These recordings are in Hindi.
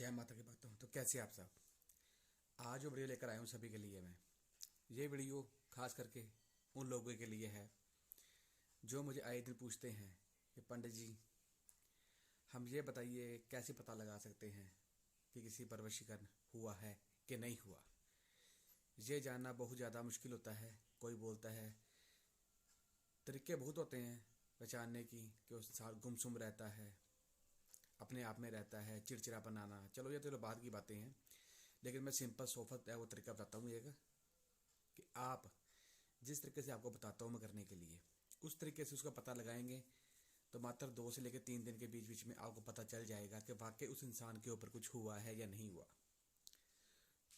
जय माता की भक्तों। तो कैसे आप सब? आज जो वीडियो लेकर आया हूँ सभी के लिए मैं, ये वीडियो खास करके उन लोगों के लिए है जो मुझे आए दिन पूछते हैं कि पंडित जी, हम ये बताइए कैसे पता लगा सकते हैं कि किसी पर वशीकरण हुआ है कि नहीं हुआ। ये जानना बहुत ज़्यादा मुश्किल होता है। कोई बोलता है, तरीके बहुत होते हैं पहचानने की कि उस इंसान गुमसुम रहता है, अपने आप में रहता है, चिड़चिड़ापन आना। चलो ये तो बात की बातें हैं, लेकिन मैं सिंपल सोफत है वो तरीका बताता हूँ एक, कि आप जिस तरीके से आपको बताता हूँ मैं करने के लिए, उस तरीके से उसका पता लगाएंगे तो मात्र 2 से लेकर 3 दिन के बीच बीच में आपको पता चल जाएगा कि वाकई उस इंसान के ऊपर कुछ हुआ है या नहीं हुआ।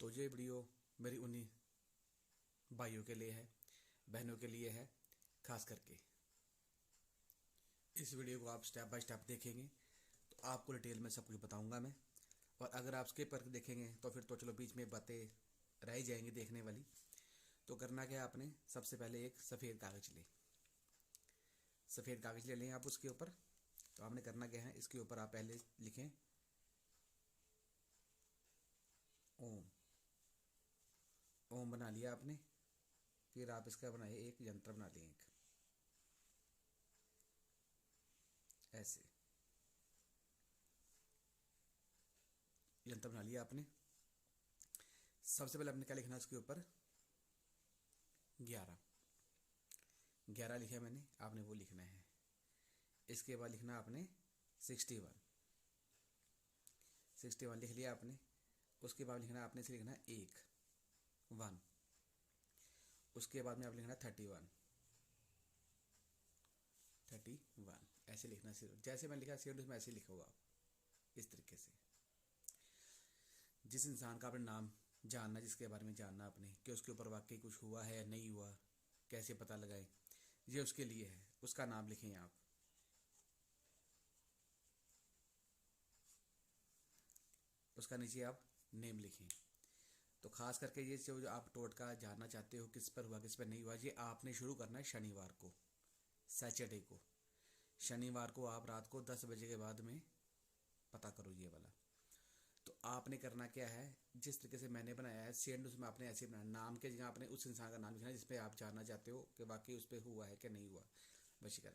तो ये वीडियो मेरी उन्हीं भाइयों के लिए है, बहनों के लिए है। खास करके इस वीडियो को आप स्टेप बाय स्टेप देखेंगे तो आपको डिटेल में सब कुछ बताऊंगा मैं। और अगर आप स्किप करके देखेंगे तो फिर तो चलो बीच में बातें रह ही जाएंगी देखने वाली। तो करना क्या है, आपने सबसे पहले एक सफ़ेद कागज़ ले, सफ़ेद कागज़ ले लें आप। उसके ऊपर तो आपने करना क्या है, इसके ऊपर आप पहले लिखें ओम। ओम बना लिया आपने। फिर आप इसका बनाइए एक यंत्र बना लें, एक ऐसे यंत्र बना लिया आपने। सबसे पहले आपने क्या लिखना है, उसके ऊपर 11 11 लिखा मैंने, आपने वो लिखना है। इसके बाद लिखना आपने 61 61 लिख लिया आपने। उसके बाद लिखना आपने इसे लिखना 1 उसके बाद में आप लिखना 31 ऐसे लिखना। सिर्फ जैसे मैं लिखा सिर्फ उसमें ऐसे लिखोगे आप, इस तरीके से। जिस इंसान का आपने नाम जानना, जिसके बारे में जानना आपने कि उसके ऊपर वाकई कुछ हुआ है या नहीं हुआ, कैसे पता लगाएं, ये उसके लिए है। उसका नाम लिखें आप। उसका नीचे आप नेम लिखें। तो खास करके ये जो आप टोटका जानना चाहते हो किस पर हुआ किस पर नहीं हुआ, ये आपने शुरू करना है शनिवार को, सैटरडे को। शनिवार को आप रात को 10 बजे के बाद में पता करो ये वाला। तो आपने करना क्या है, जिस तरीके से मैंने बनाया है सेम उसमें आपने ऐसे बनाया। नाम के जगह आपने उस इंसान का नाम लिखना है जिस पे आप जानना चाहते हो कि वाकई उस पर हुआ है कि नहीं हुआ वशीकरण।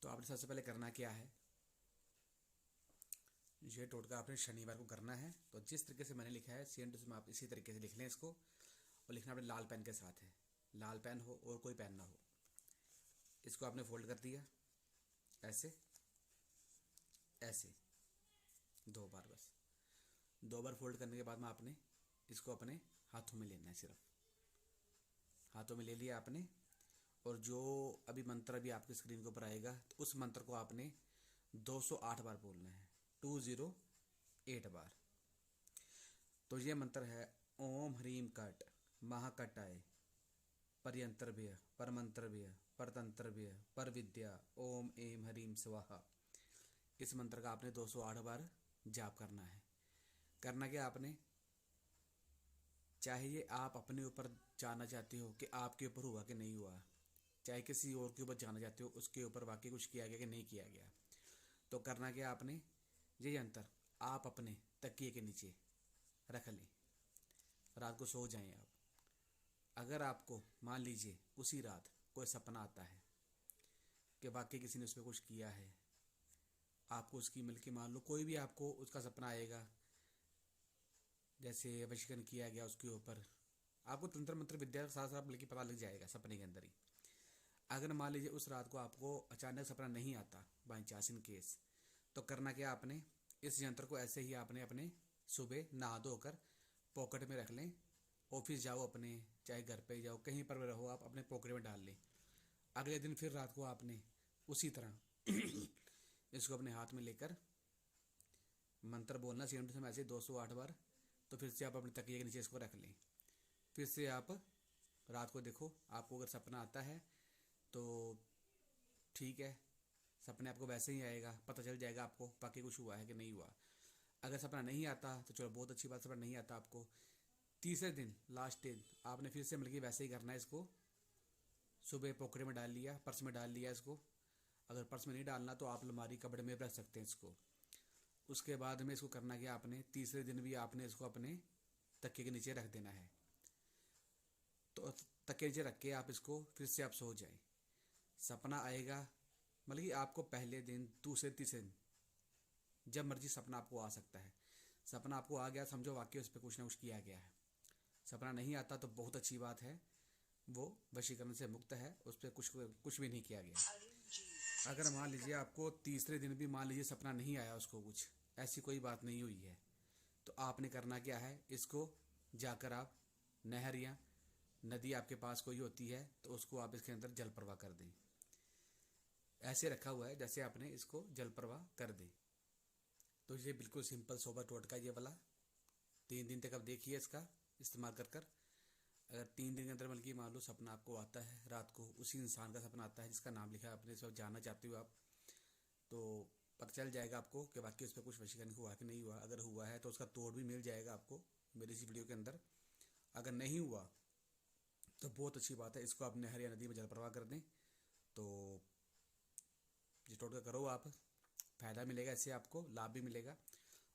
तो आपने सबसे पहले करना क्या है, ये टोटका आपने शनिवार को करना है। तो जिस तरीके से मैंने लिखा है सेम उसमें आप इसी तरीके से लिख लें इसको। और लिखना अपने लाल पेन के साथ है, लाल पेन हो और कोई पेन ना हो। इसको आपने फोल्ड कर दिया ऐसे ऐसे 2 बार, बस 2 बार फोल्ड करने के बाद में आपने इसको अपने हाथों में लेना है। सिर्फ हाथों में ले लिया आपने। और जो अभी मंत्र अभी आपकी स्क्रीन के ऊपर आएगा, तो उस मंत्र को आपने 208 बार बोलना है, 208 बार। तो ये मंत्र है ओम ह्रीम कट महाकटाय परयंत्रभ्य परमंत्रभ्य परतंत्रभ्य पर विद्या ओम एम ह्रीम स्वाहा। इस मंत्र का आपने 208 बार जाप करना है। करना क्या आपने, चाहे ये आप अपने ऊपर जानना चाहते हो कि आपके ऊपर हुआ कि नहीं हुआ, चाहे किसी और के ऊपर जानना चाहते हो उसके ऊपर वाकई कुछ किया गया कि नहीं किया गया, तो करना क्या आपने, ये यंत्र आप अपने तकिए के नीचे रख लें। रात को सो जाएं आप। अगर आपको मान लीजिए उसी रात कोई सपना आता है कि वाकई किसी ने उस पर कुछ किया है, आपको उसकी मिल के मान लो कोई भी आपको उसका सपना आएगा, जैसे वशीकरण किया गया उसके ऊपर, आपको तंत्र मंत्र विद्या का साथ साथ बल्कि पता लग जाएगा सपने के अंदर ही। अगर मान लीजिए उस रात को आपको अचानक सपना नहीं आता, बाई चांस इन केस, तो करना क्या आपने, इस यंत्र को ऐसे ही आपने अपने सुबह नहा धोकर पॉकेट में रख लें। ऑफिस जाओ अपने, चाहे घर पे जाओ, कहीं पर भी रहो आप अपने पॉकेट में डाल लें। अगले दिन फिर रात को आपने उसी तरह इसको अपने हाथ में लेकर मंत्र बोलना सेम टू सेम ऐसे 208 बार। तो फिर से आप अपने तकिए के नीचे इसको रख लें। फिर से आप रात को देखो, आपको अगर सपना आता है तो ठीक है, सपने आपको वैसे ही आएगा, पता चल जाएगा आपको बाकी कुछ हुआ है कि नहीं हुआ। अगर सपना नहीं आता तो चलो बहुत अच्छी बात, सपना नहीं आता आपको, तीसरे दिन लास्ट दिन आपने फिर से मिलकर वैसे ही करना है। इसको सुबह पॉकेट में डाल लिया, पर्स में डाल लिया इसको। अगर पर्स में नहीं डालना तो आप अलमारी कपड़े में रख सकते हैं इसको। उसके बाद में इसको करना क्या, आपने तीसरे दिन भी आपने इसको अपने तकिए के नीचे रख देना है। तो तकिए नीचे रख के आप इसको फिर से आप सो जाए। सपना आएगा, मतलब कि आपको पहले दिन, दूसरे, तीसरे दिन, जब मर्जी सपना आपको आ सकता है। सपना आपको आ गया, समझो वाकई उस पर कुछ ना कुछ किया गया है। सपना नहीं आता तो बहुत अच्छी बात है, वो वशीकरण से मुक्त है, उस पर कुछ भी नहीं किया गया। अगर मान लीजिए आपको तीसरे दिन भी मान लीजिए सपना नहीं आया, उसको कुछ ऐसी कोई बात नहीं हुई है, तो आपने करना क्या है, इसको जाकर आप नहर या नदी आपके पास कोई होती है तो उसको आप इसके अंदर जल प्रवाह कर दें। ऐसे रखा हुआ है जैसे आपने इसको जल प्रवाह कर दें। तो ये बिल्कुल सिंपल सोबर टोटका ये वाला 3 दिन तक आप देखिए इसका इस्तेमाल कर। अगर 3 दिन के अंदर बल्कि मान लो सपना आपको आता है रात को, उसी इंसान का सपना आता है जिसका नाम लिखा है, अपने सब जानना चाहते हो आप, तो पता चल जाएगा आपको कि बाकी उस पर कुछ वशीकरण हुआ कि नहीं हुआ। अगर हुआ है तो उसका तोड़ भी मिल जाएगा आपको मेरी इसी वीडियो के अंदर। अगर नहीं हुआ तो बहुत अच्छी बात है, इसको आप नहर या नदी में जल प्रवाह कर दें। तो ये टोटका करो आप, फ़ायदा मिलेगा, इससे आपको लाभ भी मिलेगा।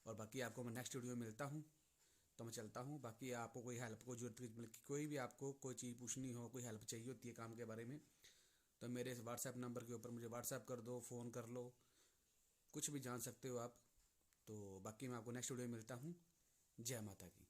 और बाकी आपको मैं नेक्स्ट वीडियो में मिलता हूँ, तो मैं चलता हूँ। बाकी आपको कोई हेल्प को जरूरत, मतलब कोई भी आपको कोई चीज़ पूछनी हो, कोई हेल्प चाहिए होती है काम के बारे में, तो मेरे इस व्हाट्सएप नंबर के ऊपर मुझे व्हाट्सएप कर दो, फ़ोन कर लो, कुछ भी जान सकते हो आप। तो बाकी मैं आपको नेक्स्ट वीडियो में मिलता हूँ। जय माता की।